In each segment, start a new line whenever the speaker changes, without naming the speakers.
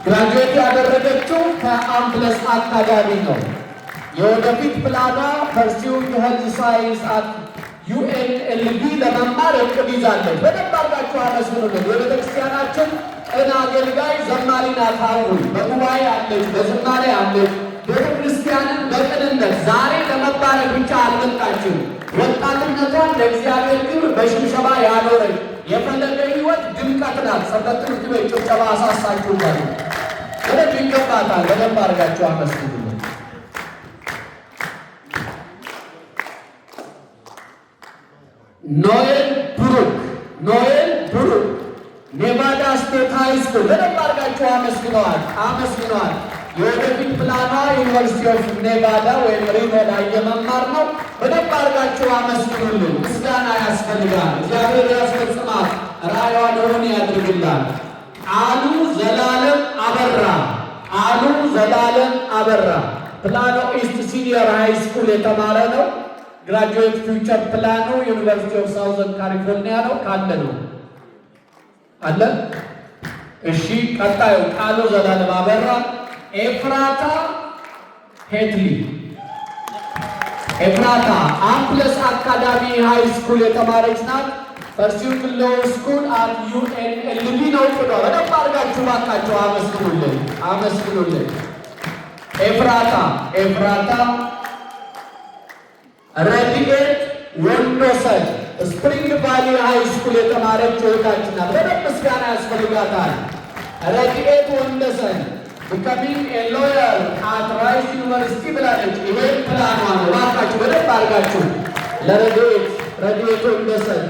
ግራጁዌት ያደረገችው ከአምፕለስ አካዳሚ ነው። የወደፊት ፕላኗ ፐርሲውንግ ሄልዝ ሳይንስ አት UNLV ለመማር እቅድ ይዛለች። በደንብ አድርጋችሁ አመስግኑልን። የቤተክርስቲያናችን ቅን አገልጋይ ዘማሪ ናት። አሁን በጉባኤ አለች፣ በዝማሬ አለች። ቤተክርስቲያንን በቅንነት ዛሬ ለመባረክ ብቻ አልመጣችም። ወጣትነቷን ለእግዚአብሔር ክብር በሽብሸባ ያኖረች የፈለገ ሕይወት ድምቀት ናት። ሰንበት ትምህርት ቤት ጭብጨባ አሳሳችሁበት። በደንብ ይገባታል። በደንብ አድርጋችሁ አመስግኑልን። ኖኤል ብሩክ ኔቫዳ ስቴት ሃይ ስኩል በደንብ አድርጋችሁ አመስግነዋል። የወደፊት ፕላኗ ዩኒቨርሲቲ ኦፍ ኔቫዳ ወይም ሪኖ ላይ የመማር ነው። በደንብ አድርጋችሁ አመስግኑልን። ምስጋና ያስፈልጋል። እግዚአብሔር ያስፈጽማል፣ ራዕይዋን እውን ያድርግላል። አሉ ዘላለም አበራ ፕላኖ ኢስት ሲኒየር ሃይ ስኩል የተማረ ነው። ግራጁዌት ፊውቸር ፕላኑ ዩኒቨርሲቲ ኦፍ ሳውዘርን ካሊፎርኒያ ነው። ካለ ነው አለ። እሺ፣ ቀጣዩ ቃሉ ዘላለም አበራ ኤፍራታ ሄትሊ አምፕለስ አካዳሚ ሃይ ስኩል የተማረች ናት። ፐርሲውንግ ሎው ስኩል አት UNLV ነው። በደንብ አድርጋችሁ ባካችሁ አመስግኑልን። ኤፍራታ ረድኤት ወንዶሰን ስፕሪንግ ቫሊ ሃይ ስኩል የተማረች እህታችን ናት። በደንብ ምስጋና ያስፈልጋታል። ረድኤት ወንዶሰን ቢካሚንግ ኤ ሎየር አት ራይስ ዩኒቨርሲቲ ብላለች። ይሄ ፕላኗ ነው። ባካችሁ በደንብ አድርጋችሁ ለረድኤት ወንዶሰን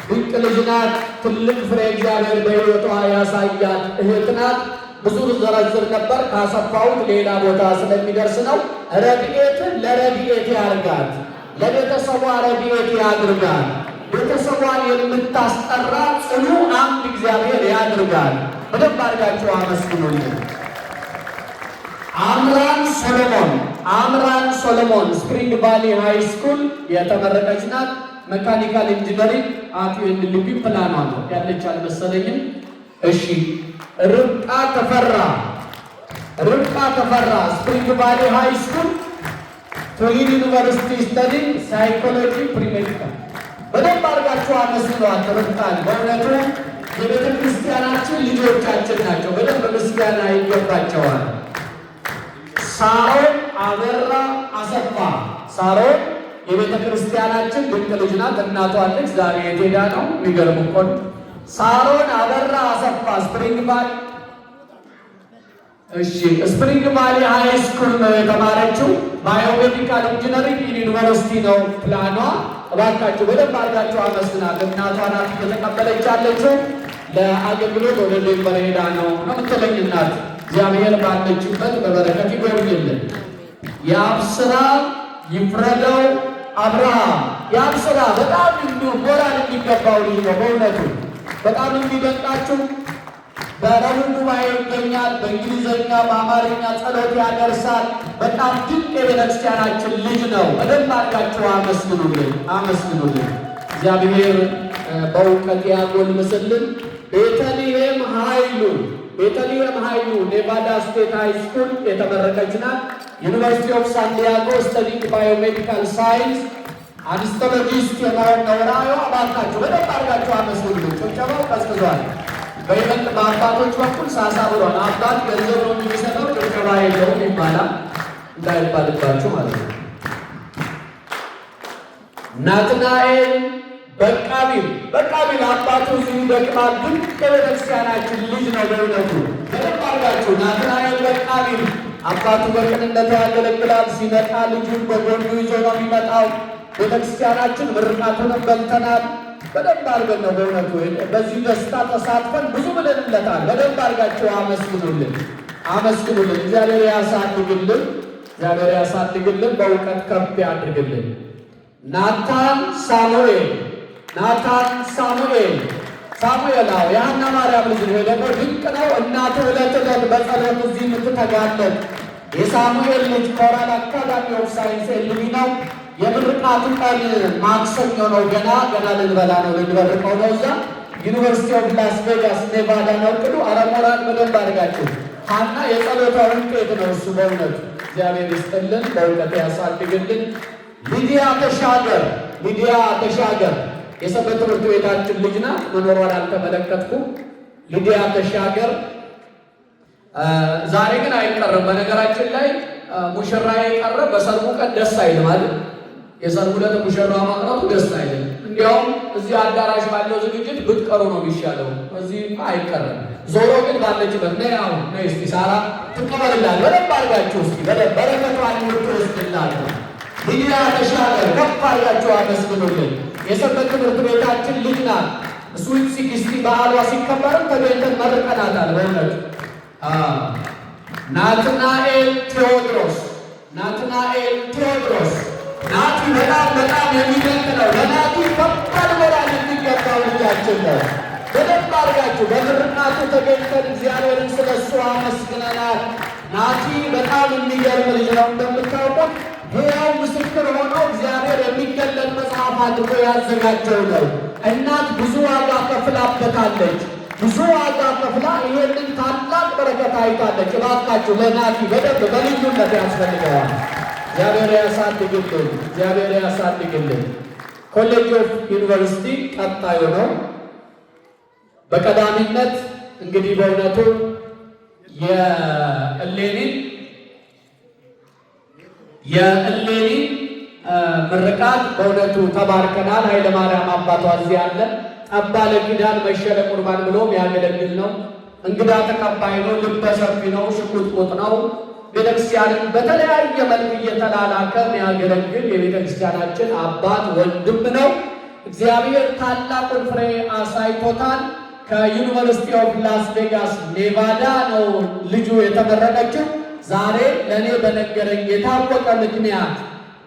ድንቅ ልጅ ናት። ትልቅ ፍሬ እግዚአብሔር በሕይወቷ ያሳያት እህት ናት። ብዙ ዘረዝር ነበር ካሰፋሁት ሌላ ቦታ ስለሚደርስ ነው። ረድኤትን ለረድኤት ያርጋት፣ ለቤተሰቧ ረድኤት ያድርጋል። ቤተሰቧን የምታስጠራ ጽኑ አምድ እግዚአብሔር ያድርጋል። በደንብ አድርጋችሁ አመስግኑልን። አምራን ሶሎሞን ስፕሪንግ ቫሊ ሃይ ስኩል የተመረቀች ናት። መካኒካል ኢንጂነሪንግ አት UNLV ፕላኗ ነው ያለች አልመሰለኝም። እሺ፣ ርብቃ ተፈራ ስፕሪንግ ቫሊ ሃይ ስኩል ቱሊን ዩኒቨርሲቲ ስተዲንግ ሳይኮሎጂ ፕሪሜዲካል። በደንብ አድርጋችሁ አመስግኗት ርብቃን። በእውነቱ የቤተ ክርስቲያናችን ልጆቻችን ናቸው። በደንብ ምስጋና ይገባቸዋል። ሳሮን አበራ አሰፋ የቤተ ክርስቲያናችን ድንቅ ልጅ ናት። እናቷ አለች። ዛሬ የት ሄዳ ነው? የሚገርም እኮ ነው። ሳሮን አበራ አሰፋ ስፕሪንግ ቫሊ ሃይ ስኩል ነው የተማረችው። ባዮሜዲካል ኢንጂነሪንግ ዩኒቨርሲቲ ነው ፕላኗ። እባካችሁ በደንብ አድርጋችሁ አመስግናት። እናቷ ናት እየተቀበለች ያለችው። ለአገልግሎት ወደ ዴንቨር ሄዳ ነው የምትለኝ እናት። እግዚአብሔር ባለችበት በበረከት ይጎብኝልን። የአብስራ ይፍረደው አብርሃም የአብስራ በጣም ሞራል የሚገባው ልጅ ነው። በእውነቱ በጣም የሚደንቃችሁ በረቡዕ ጉባኤ ይገኛል። በእንግሊዝኛ በአማርኛ ጸሎት ያደርሳል። በጣም ድንቅ የቤተክርስቲያናችን ልጅ ነው። በደንብ አድርጋችሁ አመስግኑልን። እግዚአብሔር በእውቀት ያጎልምስልን። ቤተልሔም ኃይሉ ኔቫዳ ስቴት ሃይ ስኩል የተመረቀች ናት። ዩኒቨርሲቲ ኦፍ ሳንዲያጎ ስተዲንግ ባዮሜዲካል ሳይንስ አኒስቶሎጂስት የመሆን ነውራዮ። እባካችሁ በደንብ አድርጋችሁ አመስግኑልን። ጭብጨባው ቀዝቅዟል። በይበልጥ በአባቶች በኩል ሳሳ ብሏል። አባት ገንዘብ ነው የሚሰጠው፣ ጭብጨባ የለውም ይባላል። እንዳይባልባችሁ ማለት ነው። ናትናኤል በቃቢል አባቱ እዚሁ ይደቅማል። ግን የቤተክርስቲያናችን ልጅ ነው። በእውነቱ በደንብ አድርጋችሁ ናትናኤል በቃቢል አባቱ በቅንነት ያገለግላል። ሲመጣ ልጁን በጎኑ ይዞ ነው የሚመጣው። ቤተክርስቲያናችን ምርቃቱንም በልተናል። በደንብ አድርገን ነው በእውነቱ በዚህ ደስታ ተሳትፈን ብዙ ብለንለታል። በደንብ አድርጋችሁ አመስግኑልን። እግዚአብሔር ያሳድግልን፣ በእውቀት ከፍ ያድርግልን። ናታን ሳሙኤል የሐና ማርያም ልጅ ነው። ደግሞ ድንቅ ነው። እናቱ ዕለት በጸሎት እዚህ የምትተጋለት የሳሙኤል ልጅ ኮራል አካዳሚ ኦፍ ሳይንስ ኤልሚ ነው። የምርቃቱ ቀን ማክሰኞ ነው። ገና ልንበላ ነው፣ ልንበርቀው ነው። እዛ ዩኒቨርሲቲ ኦፍ ላስ ቬጋስ ኔቫዳ ነው ቅዱ አረሞራን በደንብ አድርጋችሁ ሀና የጸሎቷ ውጤት ነው እሱ። በእውነቱ እግዚአብሔር ይስጥልን፣ በእውቀት ያሳድግልን። ሊዲያ ተሻገር የሰንበት ትምህርት ቤታችን ልጅ ናት። መኖሯን አልተመለከትኩም። ሊዲያ ተሻገር ዛሬ ግን አይቀርም። በነገራችን ላይ ሙሽራ የቀረ በሰርጉ ቀን ደስ አይልም አይደል? የሰርጉ ዕለት ሙሽራ ማቅረቡ ደስ አይልም። እንዲያውም እዚህ አዳራሽ ባለው ዝግጅት ብትቀሩ ነው የሚሻለው። እዚህ አይቀርም። ዞሮ ግን ባለችበት ነይ አሁን ነይ እስቲ ሳራ ትቀበልላል። በደንብ አድርጋችሁ እስቲ በረከቷን የምትወስድላት ሊዲያ ተሻገር ከፍ አድርጋችሁ አመስግኑልን። የሰንበት ትምህርት ቤታችን ልጅ ናት። ስዊት ሲክስቲ በዓሏ ሲከበርም ተገኝተን መርቀናታል። በእውነቱ ናትናኤል ቴዎድሮስ ናቲ በጣም የሚደንቅ ነው። ለናቲ ከባድ ሞራል የሚገባው ልጃችን ነው። በደንብ አድርጋችሁ በምርቃቱ ተገኝተን እግዚአብሔርን ስለሱ አመስግነናል። ናቲ በጣም የሚገርም ልጅ ነው። እንደምታውቁት ሕያው ምስክር ሆኖ እግዚአብሔር የሚገለጥ መጽሐፍ አድርጎ ያዘጋጀው ነው። እናት ብዙ ዋጋ ከፍላበታለች። ብዙ ዋጋ ከፍላ ይሄንን ታላቅ በረከት አይታለች። እባካችሁ ለናቲ በደንብ በልዩነት ያስፈልገዋል። እግዚአብሔር ያሳድግልን። ኮሌጅ ኦፍ ዩኒቨርሲቲ ቀጣዩ ነው። በቀዳሚነት እንግዲህ በእውነቱ የእሌኒን ምርቃት በእውነቱ ተባርከናል። ኃይለማርያም አባቷ እዚህ አለ። ጠባ ለኪዳን መሸለ ቁርባን ብሎም ያገለግል ነው። እንግዳ ተቀባይ ነው። ልበ ሰፊ ነው። ሽቁጥቁጥ ነው። ቤተክርስቲያንን በተለያየ መልክ እየተላላከ የሚያገለግል የቤተክርስቲያናችን አባት ወንድም ነው። እግዚአብሔር ታላቁን ፍሬ አሳይቶታል። ከዩኒቨርሲቲ ኦፍ ላስ ቬጋስ ኔቫዳ ነው ልጁ የተመረቀችው። ዛሬ ለእኔ በነገረኝ የታወቀ ምክንያት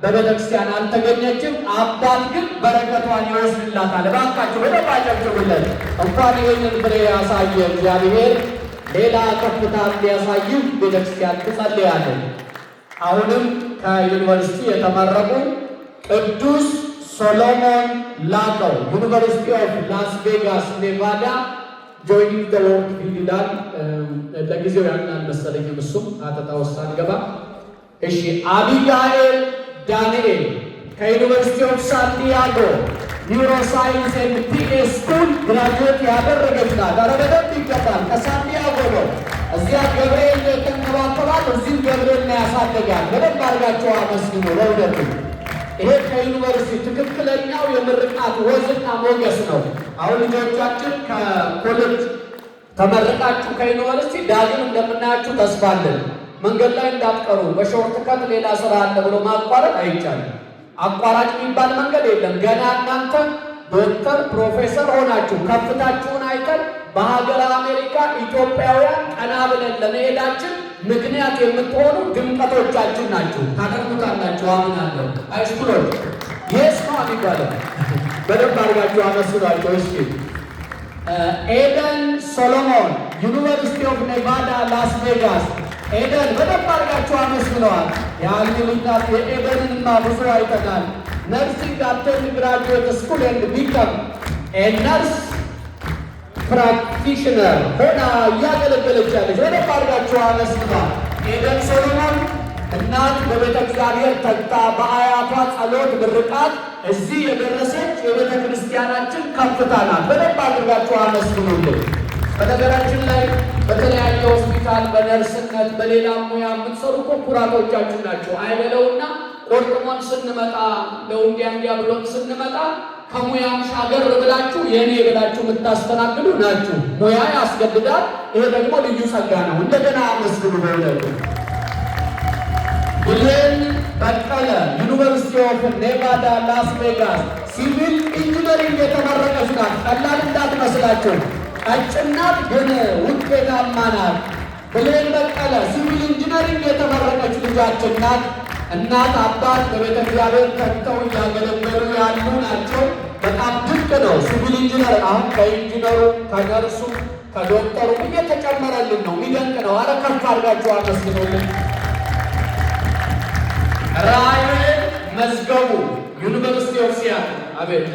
በቤተክርስቲያን አልተገኘችም። አባት ግን በረከቷን ይወስድላታል። እባካችሁ በደንብ አጨብጭቡለት። እንኳን ይህንን ፍሬ ያሳየ እግዚአብሔር ሌላ ከፍታ እንዲያሳይህ ቤተክርስቲያን ትጸልያለች። አሁንም ከዩኒቨርሲቲ የተመረቁ ቅዱስ ሶሎሞን ላቀው ዩኒቨርሲቲ ኦፍ ላስ ቬጋስ ኔቫዳ ጆይኒንግ ዘ ወርክ ፊልድ ይላል። ለጊዜው ያን አልመሰለኝም። እሱም አተታውሳ አንገባ። እሺ አቢጋኤል ዳንኤል ከዩኒቨርሲቲ ኦፍ ሳንዲያጎ ኒውሮሳይንስ ኤንድ ፒኤ ስኩል ግራጁዌት ያደረገች ናት። ኧረ በደንብ ይገባል። ከሳንዲያጎ ነው። እዚያ ገብርኤል ተንከባከባል፣ እዚህም ገብርኤል ነው ያሳደጋል። በደንብ አድርጋቸው አመስግኑ። በእውነቱ ይሄ ከዩኒቨርሲቲ ትክክለኛው የምርቃት ወዝና ሞገስ ነው። አሁን ልጆቻችን ከኮሌጅ ተመርቃችሁ ከዩኒቨርሲቲ ዳግም እንደምናያችሁ ተስፋ አለን። መንገድ ላይ እንዳትቀሩ። በሾርት ከት ሌላ ስራ አለ ብሎ ማቋረጥ አይቻልም። አቋራጭ የሚባል መንገድ የለም። ገና እናንተ ዶክተር ፕሮፌሰር ሆናችሁ ከፍታችሁን አይተን በሀገር አሜሪካ ኢትዮጵያውያን ቀና ብለን ለመሄዳችን ምክንያት የምትሆኑ ድምቀቶቻችን ናችሁ። ታደርጉታላችሁ አምናለሁ። ሃይስኩሎች የስ ነው የሚባለው። በደንብ አድርጋችሁ አመስሏቸው። እስኪ ኤደን ሶሎሞን ዩኒቨርሲቲ ኦፍ ኔቫዳ ላስ ቬጋስ ኤደን በደንብ አድርጋችሁ አመስግነዋል። የአልሚሉታት የኤደንንማ ብዙ አይተናል። ነርሲንግ አቴንድ ግራጁዌት ስኩል ኤንድ ቢከም ነርስ ፕራክቲሽነር ሆና እያገለገለች ያለች በደንብ አድርጋችሁ አመስግነዋል። ኤደን ሶሎሞን እናት በቤተ እግዚአብሔር ተግታ በአያቷ ጸሎት ምርቃት እዚህ የደረሰች የቤተ ክርስቲያናችን ከፍታ ናት። በደንብ አድርጋችሁ አመስግኑልን። በነገራችን ላይ በተለያየ ሆስፒታል በነርስነት በሌላም ሙያ የምትሰሩ እኮ ኩራቶቻችን ናቸው። አይበለውና ቆርጥሞን ስንመጣ ለውንዲያ ብሎን ስንመጣ ከሙያም ሻገር ብላችሁ የኔ ብላችሁ የምታስተናግዱ ናችሁ። ሙያ ያስገድዳል። ይሄ ደግሞ ልዩ ጸጋ ነው። እንደገና አመስግኑ። በእውነቱ ብሌን በቀለ ዩኒቨርሲቲ ኦፍ ኔቫዳ ላስ ቬጋስ ሲቪል ኢንጂነሪንግ የተመረቀች ናት። ቀላል እንዳትመስላችሁ። ቀጭናት ግን ውጤታማ ናት። ብሌን በቀለ ሲቪል ኢንጂነሪንግ የተመረቀች ልጃችን ናት። እናት አባት በቤተ እግዚአብሔር ተግተው እያገለገሉ ያሉ ናቸው። በጣም ድንቅ ነው። ሲቪል ኢንጂነር አሁን ከኢንጂነሩ ከነርሱ ከዶክተሩ እየተጨመረልን ነው። የሚደንቅ ነው። አረ ከፍ አድርጋችሁ አመስግኑልን። ራሔል መዝገቡ ዩኒቨርሲቲ ኦፍ ሲያትል አቤት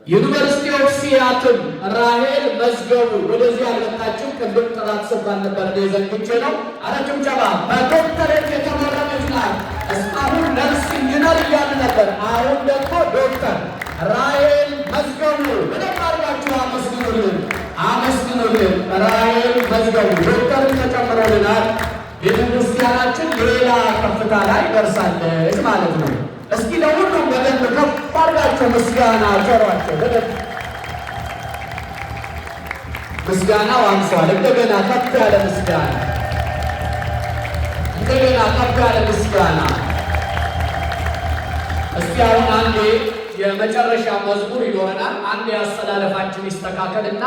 ዩኒቨርሲቲ ኦፍ ሲያትል ራሄል መዝገቡ ወደዚህ ያልመጣችው ቅድም ጥራት ስባል ነበር ዘንግቼ ነው። ጭብጨባ። በዶክተሬት የተመረቀች ናት። እስካሁን ነርስ ኢንጂነር እያሉ ነበር። አሁን ደግሞ ዶክተር ራሄል መዝገቡ። በደንብ አድርጋችሁ አመስግኑልን፣ አመስግኑልን። ራሄል መዝገቡ ዶክተርን ተጨምሮልናል። ቤተ ክርስቲያናችን ሌላ ከፍታ ላይ ደርሳለች ማለት ነው። እስኪ ለሁሉም በደንብ ከፍ አድርጋችሁ ምስጋና ቸሯቸው። በደንብ ምስጋናው አንሷል። እንደገና ከፍ ያለ ምስጋና፣ እንደገና ከፍ ያለ ምስጋና። እስኪ አሁን አንዴ የመጨረሻ መዝሙር ይኖረናል። አንዴ አስተላለፋችን ይስተካከልና